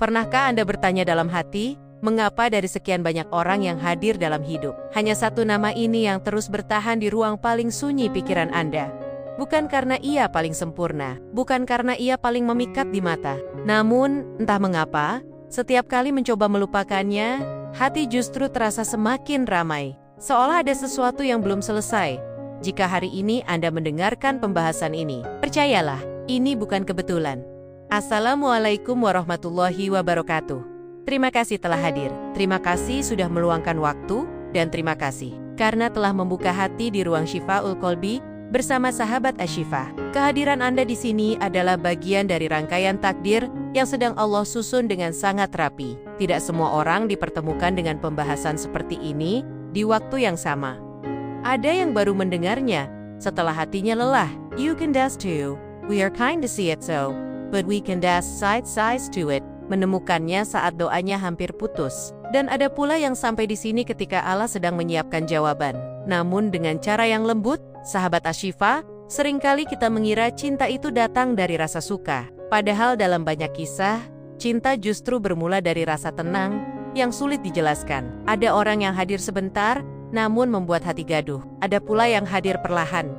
Pernahkah Anda bertanya dalam hati, mengapa dari sekian banyak orang yang hadir dalam hidup, hanya satu nama ini yang terus bertahan di ruang paling sunyi pikiran Anda? Bukan karena ia paling sempurna, bukan karena ia paling memikat di mata. Namun, entah mengapa, setiap kali mencoba melupakannya, hati justru terasa semakin ramai. Seolah ada sesuatu yang belum selesai. Jika hari ini Anda mendengarkan pembahasan ini, percayalah, ini bukan kebetulan. Assalamualaikum warahmatullahi wabarakatuh. Terima kasih telah hadir, terima kasih sudah meluangkan waktu, dan terima kasih karena telah membuka hati di ruang Syifaul Qalbi bersama sahabat Asy-Syifa. Kehadiran Anda di sini adalah bagian dari rangkaian takdir yang sedang Allah susun dengan sangat rapi. Tidak semua orang dipertemukan dengan pembahasan seperti ini di waktu yang sama. Ada yang baru mendengarnya setelah hatinya lelah. You can dance too. We are kind to see it so. But we can dash size to it, menemukannya saat doanya hampir putus. Dan ada pula yang sampai di sini ketika Allah sedang menyiapkan jawaban. Namun dengan cara yang lembut, sahabat Asy-Syifa, seringkali kita mengira cinta itu datang dari rasa suka. Padahal dalam banyak kisah, cinta justru bermula dari rasa tenang yang sulit dijelaskan. Ada orang yang hadir sebentar, namun membuat hati gaduh. Ada pula yang hadir perlahan,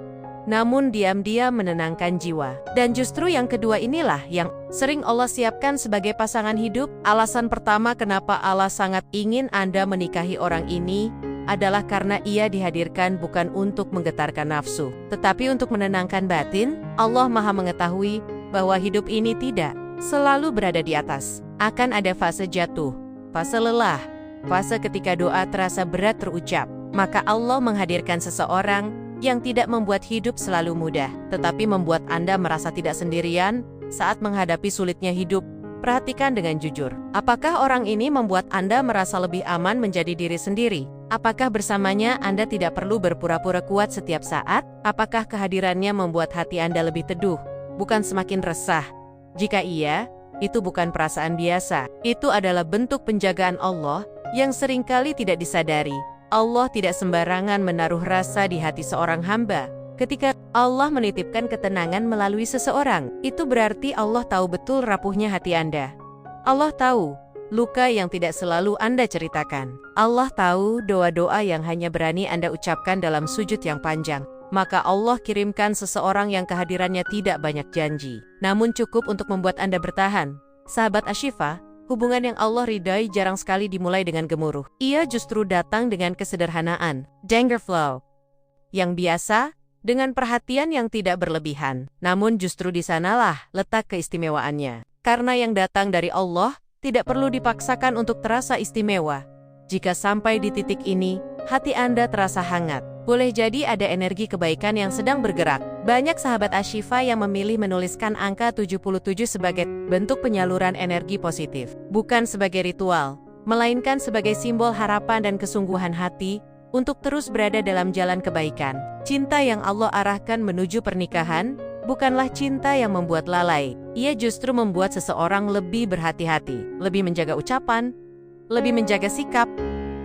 namun diam-diam menenangkan jiwa. Dan justru yang kedua inilah yang sering Allah siapkan sebagai pasangan hidup. Alasan pertama kenapa Allah sangat ingin Anda menikahi orang ini adalah karena ia dihadirkan bukan untuk menggetarkan nafsu, tetapi untuk menenangkan batin. Allah Maha mengetahui bahwa hidup ini tidak selalu berada di atas. Akan ada fase jatuh, fase lelah, fase ketika doa terasa berat terucap. Maka Allah menghadirkan seseorang yang tidak membuat hidup selalu mudah, tetapi membuat Anda merasa tidak sendirian saat menghadapi sulitnya hidup. Perhatikan dengan jujur. Apakah orang ini membuat Anda merasa lebih aman menjadi diri sendiri? Apakah bersamanya Anda tidak perlu berpura-pura kuat setiap saat? Apakah kehadirannya membuat hati Anda lebih teduh, bukan semakin resah? Jika iya, itu bukan perasaan biasa. Itu adalah bentuk penjagaan Allah yang seringkali tidak disadari. Allah tidak sembarangan menaruh rasa di hati seorang hamba. Ketika Allah menitipkan ketenangan melalui seseorang, itu berarti Allah tahu betul rapuhnya hati Anda. Allah tahu luka yang tidak selalu Anda ceritakan. Allah tahu doa-doa yang hanya berani Anda ucapkan dalam sujud yang panjang. Maka Allah kirimkan seseorang yang kehadirannya tidak banyak janji, namun cukup untuk membuat Anda bertahan. Sahabat Asy-Syifa, hubungan yang Allah ridai jarang sekali dimulai dengan gemuruh. Ia justru datang dengan kesederhanaan, danger flow, yang biasa, dengan perhatian yang tidak berlebihan. Namun justru di sanalah letak keistimewaannya. Karena yang datang dari Allah tidak perlu dipaksakan untuk terasa istimewa. Jika sampai di titik ini, hati Anda terasa hangat. Boleh jadi ada energi kebaikan yang sedang bergerak. Banyak sahabat Asy-Syifa yang memilih menuliskan angka 77 sebagai bentuk penyaluran energi positif. Bukan sebagai ritual, melainkan sebagai simbol harapan dan kesungguhan hati untuk terus berada dalam jalan kebaikan. Cinta yang Allah arahkan menuju pernikahan bukanlah cinta yang membuat lalai. Ia justru membuat seseorang lebih berhati-hati, lebih menjaga ucapan, lebih menjaga sikap,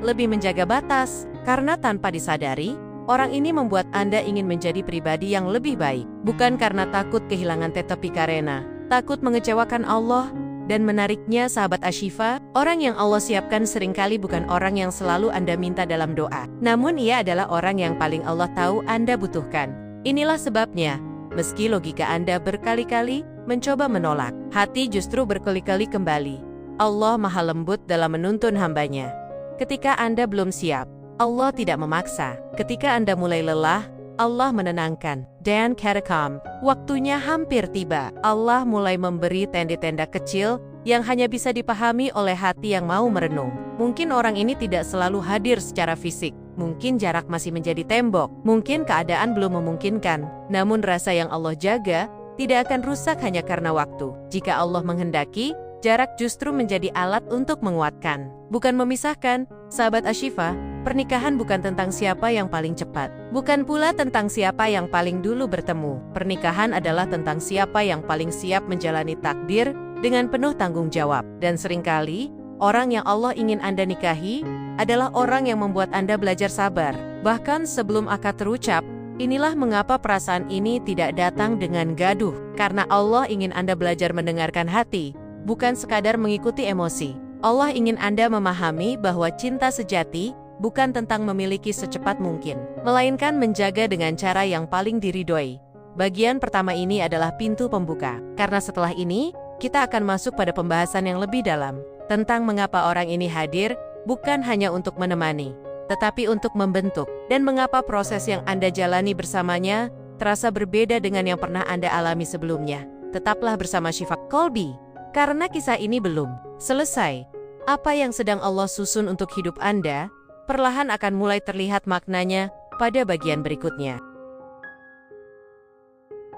lebih menjaga batas. Karena tanpa disadari, orang ini membuat Anda ingin menjadi pribadi yang lebih baik. Bukan karena takut kehilangan tetapi karena takut mengecewakan Allah. Dan menariknya sahabat Asy-Syifa, orang yang Allah siapkan seringkali bukan orang yang selalu Anda minta dalam doa. Namun ia adalah orang yang paling Allah tahu Anda butuhkan. Inilah sebabnya, meski logika Anda berkali-kali mencoba menolak, hati justru berkali-kali kembali. Allah Maha lembut dalam menuntun hambanya. Ketika Anda belum siap, Allah tidak memaksa. Ketika Anda mulai lelah, Allah menenangkan. Dan katakan, waktunya hampir tiba. Allah mulai memberi tenda-tenda kecil yang hanya bisa dipahami oleh hati yang mau merenung. Mungkin orang ini tidak selalu hadir secara fisik. Mungkin jarak masih menjadi tembok. Mungkin keadaan belum memungkinkan. Namun rasa yang Allah jaga tidak akan rusak hanya karena waktu. Jika Allah menghendaki, jarak justru menjadi alat untuk menguatkan, bukan memisahkan. Sahabat Asy-Syifa, pernikahan bukan tentang siapa yang paling cepat. Bukan pula tentang siapa yang paling dulu bertemu. Pernikahan adalah tentang siapa yang paling siap menjalani takdir dengan penuh tanggung jawab. Dan seringkali, orang yang Allah ingin Anda nikahi adalah orang yang membuat Anda belajar sabar. Bahkan sebelum akad terucap, inilah mengapa perasaan ini tidak datang dengan gaduh. Karena Allah ingin Anda belajar mendengarkan hati, bukan sekadar mengikuti emosi. Allah ingin Anda memahami bahwa cinta sejati bukan tentang memiliki secepat mungkin, melainkan menjaga dengan cara yang paling diridhoi. Bagian pertama ini adalah pintu pembuka, karena setelah ini, kita akan masuk pada pembahasan yang lebih dalam, tentang mengapa orang ini hadir, bukan hanya untuk menemani, tetapi untuk membentuk, dan mengapa proses yang Anda jalani bersamanya terasa berbeda dengan yang pernah Anda alami sebelumnya. Tetaplah bersama Syifa Kolbi, karena kisah ini belum selesai. Apa yang sedang Allah susun untuk hidup Anda, perlahan akan mulai terlihat maknanya pada bagian berikutnya.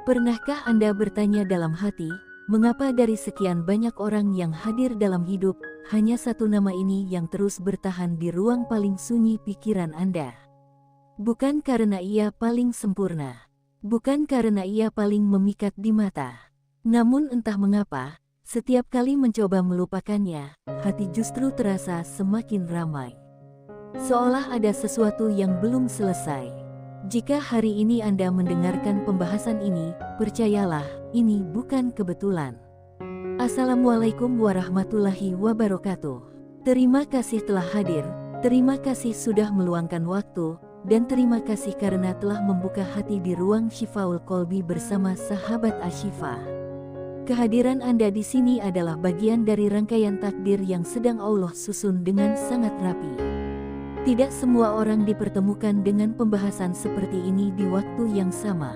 Pernahkah Anda bertanya dalam hati, mengapa dari sekian banyak orang yang hadir dalam hidup, hanya satu nama ini yang terus bertahan di ruang paling sunyi pikiran Anda? Bukan karena ia paling sempurna. Bukan karena ia paling memikat di mata. Namun entah mengapa, setiap kali mencoba melupakannya, hati justru terasa semakin ramai. Seolah ada sesuatu yang belum selesai. Jika hari ini Anda mendengarkan pembahasan ini, percayalah, ini bukan kebetulan. Assalamualaikum warahmatullahi wabarakatuh. Terima kasih telah hadir, terima kasih sudah meluangkan waktu, dan terima kasih karena telah membuka hati di ruang Syifaul Kolbi bersama sahabat Asyifa. Kehadiran Anda di sini adalah bagian dari rangkaian takdir yang sedang Allah susun dengan sangat rapi. Tidak semua orang dipertemukan dengan pembahasan seperti ini di waktu yang sama.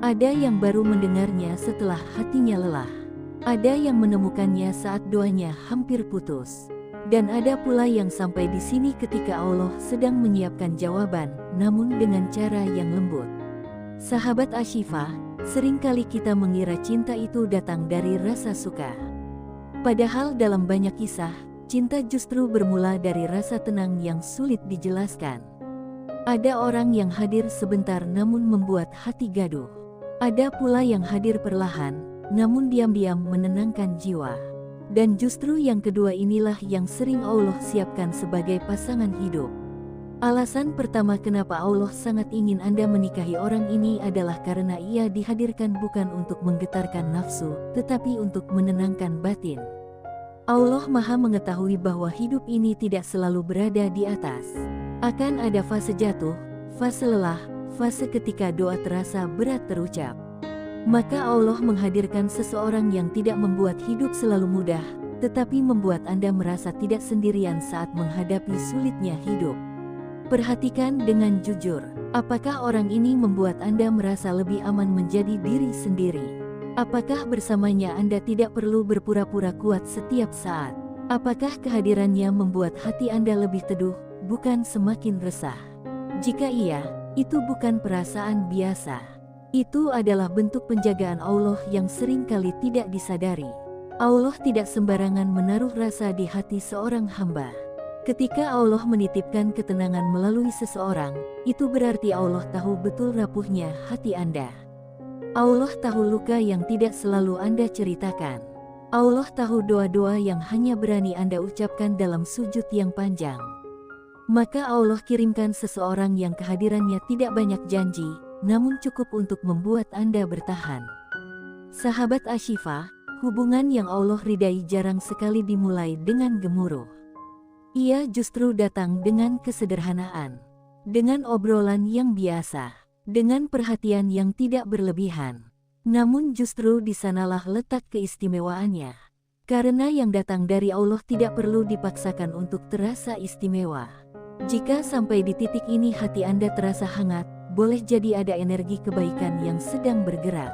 Ada yang baru mendengarnya setelah hatinya lelah. Ada yang menemukannya saat doanya hampir putus. Dan ada pula yang sampai di sini ketika Allah sedang menyiapkan jawaban, namun dengan cara yang lembut. Sahabat Asyifa, seringkali kita mengira cinta itu datang dari rasa suka. Padahal dalam banyak kisah, cinta justru bermula dari rasa tenang yang sulit dijelaskan. Ada orang yang hadir sebentar namun membuat hati gaduh. Ada pula yang hadir perlahan, namun diam-diam menenangkan jiwa. Dan justru yang kedua inilah yang sering Allah siapkan sebagai pasangan hidup. Alasan pertama kenapa Allah sangat ingin Anda menikahi orang ini adalah karena ia dihadirkan bukan untuk menggetarkan nafsu, tetapi untuk menenangkan batin. Allah Maha mengetahui bahwa hidup ini tidak selalu berada di atas. Akan ada fase jatuh, fase lelah, fase ketika doa terasa berat terucap. Maka Allah menghadirkan seseorang yang tidak membuat hidup selalu mudah, tetapi membuat Anda merasa tidak sendirian saat menghadapi sulitnya hidup. Perhatikan dengan jujur, apakah orang ini membuat Anda merasa lebih aman menjadi diri sendiri? Apakah bersamanya Anda tidak perlu berpura-pura kuat setiap saat? Apakah kehadirannya membuat hati Anda lebih teduh, bukan semakin resah? Jika iya, itu bukan perasaan biasa. Itu adalah bentuk penjagaan Allah yang seringkali tidak disadari. Allah tidak sembarangan menaruh rasa di hati seorang hamba. Ketika Allah menitipkan ketenangan melalui seseorang, itu berarti Allah tahu betul rapuhnya hati Anda. Allah tahu luka yang tidak selalu Anda ceritakan. Allah tahu doa-doa yang hanya berani Anda ucapkan dalam sujud yang panjang. Maka Allah kirimkan seseorang yang kehadirannya tidak banyak janji, namun cukup untuk membuat Anda bertahan. Sahabat Asyifa, hubungan yang Allah ridai jarang sekali dimulai dengan gemuruh. Ia justru datang dengan kesederhanaan, dengan obrolan yang biasa, dengan perhatian yang tidak berlebihan. Namun justru di sanalah letak keistimewaannya. Karena yang datang dari Allah tidak perlu dipaksakan untuk terasa istimewa. Jika sampai di titik ini hati Anda terasa hangat, boleh jadi ada energi kebaikan yang sedang bergerak.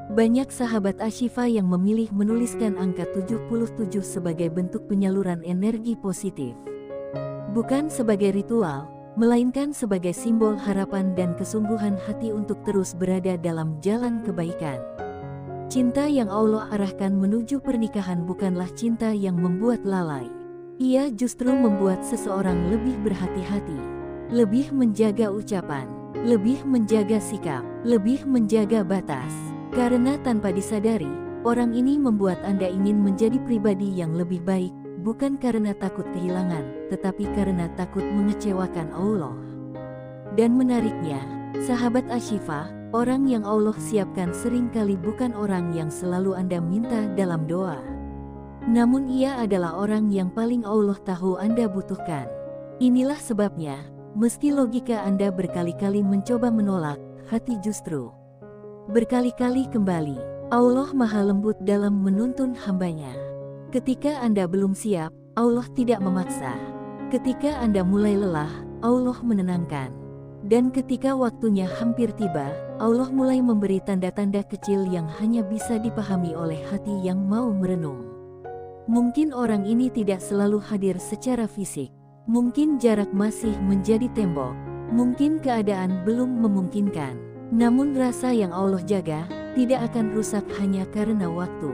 Banyak sahabat Asyifa yang memilih menuliskan angka 77 sebagai bentuk penyaluran energi positif. Bukan sebagai ritual, melainkan sebagai simbol harapan dan kesungguhan hati untuk terus berada dalam jalan kebaikan. Cinta yang Allah arahkan menuju pernikahan bukanlah cinta yang membuat lalai. Ia justru membuat seseorang lebih berhati-hati, lebih menjaga ucapan, lebih menjaga sikap, lebih menjaga batas. Karena tanpa disadari, orang ini membuat Anda ingin menjadi pribadi yang lebih baik, bukan karena takut kehilangan, tetapi karena takut mengecewakan Allah. Dan menariknya, sahabat Asyifa, orang yang Allah siapkan seringkali bukan orang yang selalu Anda minta dalam doa. Namun ia adalah orang yang paling Allah tahu Anda butuhkan. Inilah sebabnya, meski logika Anda berkali-kali mencoba menolak, hati justru berkali-kali kembali. Allah Maha Lembut dalam menuntun hambanya. Ketika Anda belum siap, Allah tidak memaksa. Ketika Anda mulai lelah, Allah menenangkan. Dan ketika waktunya hampir tiba, Allah mulai memberi tanda-tanda kecil yang hanya bisa dipahami oleh hati yang mau merenung. Mungkin orang ini tidak selalu hadir secara fisik. Mungkin jarak masih menjadi tembok. Mungkin keadaan belum memungkinkan. Namun rasa yang Allah jaga tidak akan rusak hanya karena waktu.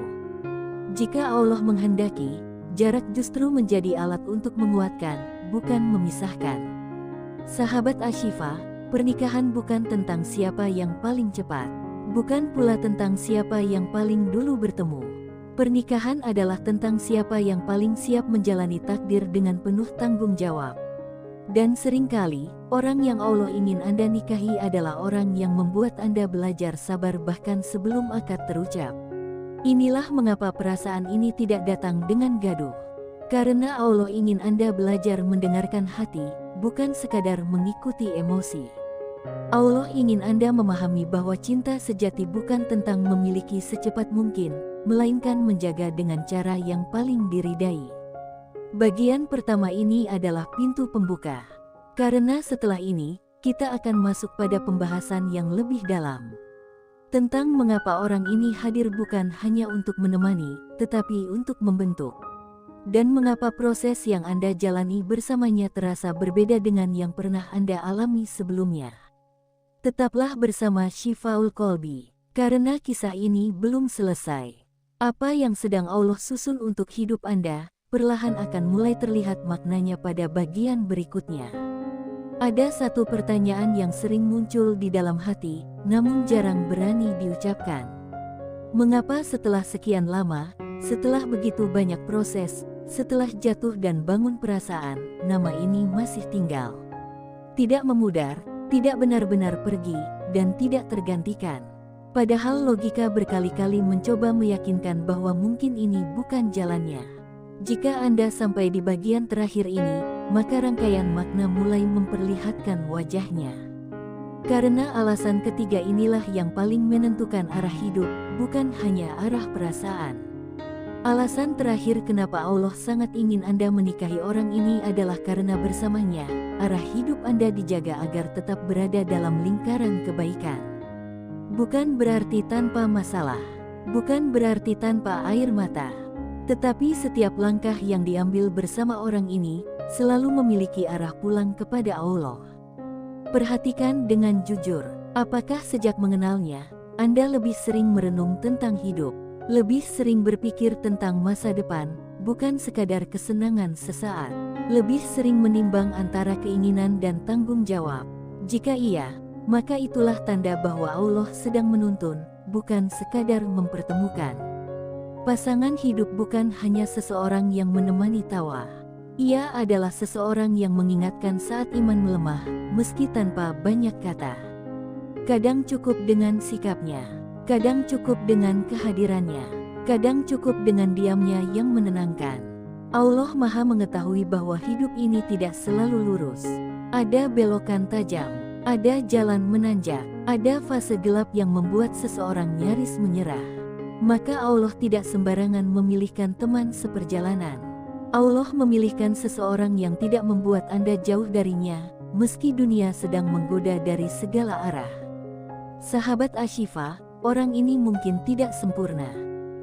Jika Allah menghendaki, jarak justru menjadi alat untuk menguatkan, bukan memisahkan. Sahabat Ashifa, pernikahan bukan tentang siapa yang paling cepat. Bukan pula tentang siapa yang paling dulu bertemu. Pernikahan adalah tentang siapa yang paling siap menjalani takdir dengan penuh tanggung jawab. Dan seringkali, orang yang Allah ingin Anda nikahi adalah orang yang membuat Anda belajar sabar bahkan sebelum akad terucap. Inilah mengapa perasaan ini tidak datang dengan gaduh. Karena Allah ingin Anda belajar mendengarkan hati, bukan sekadar mengikuti emosi. Allah ingin Anda memahami bahwa cinta sejati bukan tentang memiliki secepat mungkin, melainkan menjaga dengan cara yang paling diridai. Bagian pertama ini adalah pintu pembuka. Karena setelah ini, kita akan masuk pada pembahasan yang lebih dalam. Tentang mengapa orang ini hadir bukan hanya untuk menemani, tetapi untuk membentuk. Dan mengapa proses yang Anda jalani bersamanya terasa berbeda dengan yang pernah Anda alami sebelumnya. Tetaplah bersama Shifaul Qalbi, karena kisah ini belum selesai. Apa yang sedang Allah susun untuk hidup Anda, perlahan akan mulai terlihat maknanya pada bagian berikutnya. Ada satu pertanyaan yang sering muncul di dalam hati, namun jarang berani diucapkan. Mengapa setelah sekian lama, setelah begitu banyak proses, setelah jatuh dan bangun perasaan, nama ini masih tinggal? Tidak memudar, tidak benar-benar pergi, dan tidak tergantikan. Padahal logika berkali-kali mencoba meyakinkan bahwa mungkin ini bukan jalannya. Jika Anda sampai di bagian terakhir ini, maka rangkaian makna mulai memperlihatkan wajahnya. Karena alasan ketiga inilah yang paling menentukan arah hidup, bukan hanya arah perasaan. Alasan terakhir kenapa Allah sangat ingin Anda menikahi orang ini adalah karena bersamanya, arah hidup Anda dijaga agar tetap berada dalam lingkaran kebaikan. Bukan berarti tanpa masalah, bukan berarti tanpa air mata, tetapi setiap langkah yang diambil bersama orang ini selalu memiliki arah pulang kepada Allah. Perhatikan dengan jujur, apakah sejak mengenalnya, Anda lebih sering merenung tentang hidup, lebih sering berpikir tentang masa depan, bukan sekadar kesenangan sesaat, lebih sering menimbang antara keinginan dan tanggung jawab? Jika iya, maka itulah tanda bahwa Allah sedang menuntun, bukan sekadar mempertemukan. Pasangan hidup bukan hanya seseorang yang menemani tawa. Ia adalah seseorang yang mengingatkan saat iman melemah, meski tanpa banyak kata. Kadang cukup dengan sikapnya, kadang cukup dengan kehadirannya, kadang cukup dengan diamnya yang menenangkan. Allah Maha mengetahui bahwa hidup ini tidak selalu lurus. Ada belokan tajam, ada jalan menanjak, ada fase gelap yang membuat seseorang nyaris menyerah. Maka Allah tidak sembarangan memilihkan teman seperjalanan. Allah memilihkan seseorang yang tidak membuat Anda jauh darinya, meski dunia sedang menggoda dari segala arah. Sahabat Ashifa, orang ini mungkin tidak sempurna.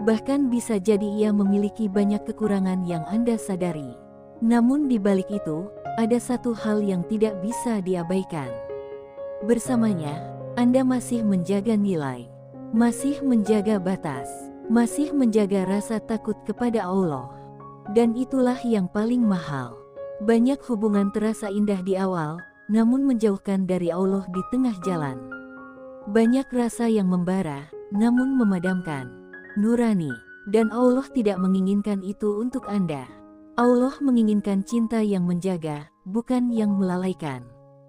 Bahkan bisa jadi ia memiliki banyak kekurangan yang Anda sadari. Namun di balik itu, ada satu hal yang tidak bisa diabaikan. Bersamanya, Anda masih menjaga nilai, masih menjaga batas, masih menjaga rasa takut kepada Allah. Dan itulah yang paling mahal. Banyak hubungan terasa indah di awal, namun menjauhkan dari Allah di tengah jalan. Banyak rasa yang membara, namun memadamkan. Nurani, dan Allah tidak menginginkan itu untuk Anda. Allah menginginkan cinta yang menjaga, bukan yang melalaikan.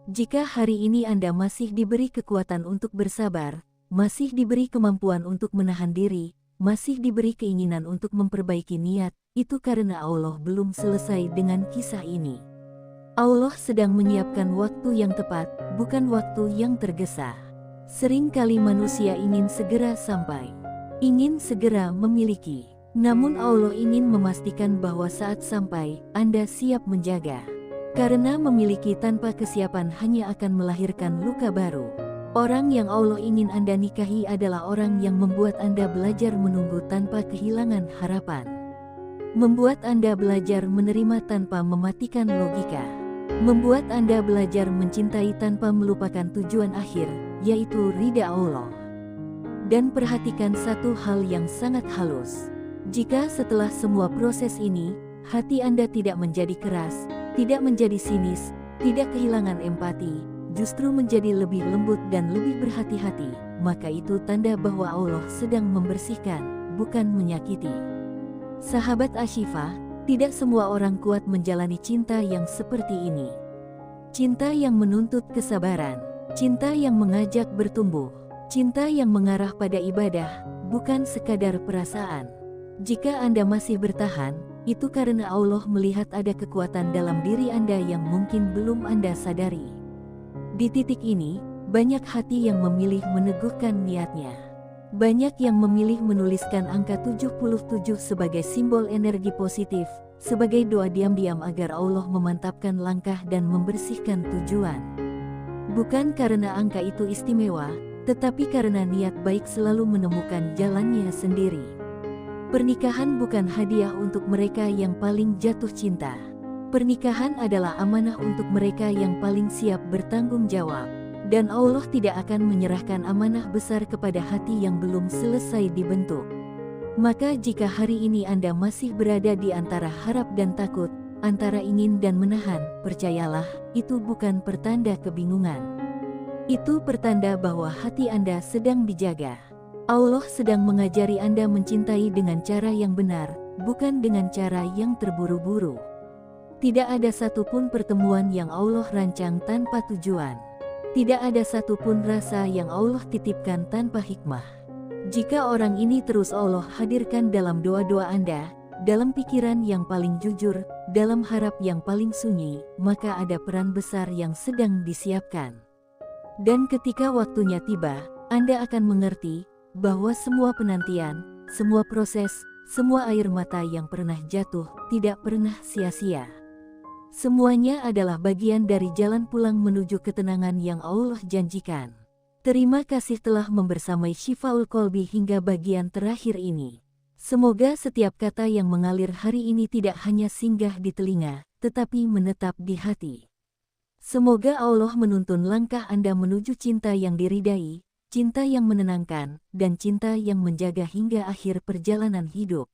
Jika hari ini Anda masih diberi kekuatan untuk bersabar, masih diberi kemampuan untuk menahan diri, masih diberi keinginan untuk memperbaiki niat, itu karena Allah belum selesai dengan kisah ini. Allah sedang menyiapkan waktu yang tepat, bukan waktu yang tergesa. Seringkali manusia ingin segera sampai, ingin segera memiliki. Namun Allah ingin memastikan bahwa saat sampai, Anda siap menjaga. Karena memiliki tanpa kesiapan hanya akan melahirkan luka baru. Orang yang Allah ingin Anda nikahi adalah orang yang membuat Anda belajar menunggu tanpa kehilangan harapan. Membuat Anda belajar menerima tanpa mematikan logika. Membuat Anda belajar mencintai tanpa melupakan tujuan akhir, yaitu ridha Allah. Dan perhatikan satu hal yang sangat halus. Jika setelah semua proses ini, hati Anda tidak menjadi keras, tidak menjadi sinis, tidak kehilangan empati, justru menjadi lebih lembut dan lebih berhati-hati, maka itu tanda bahwa Allah sedang membersihkan, bukan menyakiti. Sahabat Ashifa, tidak semua orang kuat menjalani cinta yang seperti ini. Cinta yang menuntut kesabaran, cinta yang mengajak bertumbuh, cinta yang mengarah pada ibadah, bukan sekadar perasaan. Jika Anda masih bertahan, itu karena Allah melihat ada kekuatan dalam diri Anda yang mungkin belum Anda sadari. Di titik ini, banyak hati yang memilih meneguhkan niatnya. Banyak yang memilih menuliskan angka 77 sebagai simbol energi positif, sebagai doa diam-diam agar Allah memantapkan langkah dan membersihkan tujuan. Bukan karena angka itu istimewa, tetapi karena niat baik selalu menemukan jalannya sendiri. Pernikahan bukan hadiah untuk mereka yang paling jatuh cinta. Pernikahan adalah amanah untuk mereka yang paling siap bertanggung jawab. Dan Allah tidak akan menyerahkan amanah besar kepada hati yang belum selesai dibentuk. Maka jika hari ini Anda masih berada di antara harap dan takut, antara ingin dan menahan, percayalah, itu bukan pertanda kebingungan. Itu pertanda bahwa hati Anda sedang dijaga. Allah sedang mengajari Anda mencintai dengan cara yang benar, bukan dengan cara yang terburu-buru. Tidak ada satupun pertemuan yang Allah rancang tanpa tujuan. Tidak ada satupun rasa yang Allah titipkan tanpa hikmah. Jika orang ini terus Allah hadirkan dalam doa-doa Anda, dalam pikiran yang paling jujur, dalam harap yang paling sunyi, maka ada peran besar yang sedang disiapkan. Dan ketika waktunya tiba, Anda akan mengerti bahwa semua penantian, semua proses, semua air mata yang pernah jatuh tidak pernah sia-sia. Semuanya adalah bagian dari jalan pulang menuju ketenangan yang Allah janjikan. Terima kasih telah membersamai Syifaul Qalbi hingga bagian terakhir ini. Semoga setiap kata yang mengalir hari ini tidak hanya singgah di telinga, tetapi menetap di hati. Semoga Allah menuntun langkah Anda menuju cinta yang diridai, cinta yang menenangkan, dan cinta yang menjaga hingga akhir perjalanan hidup.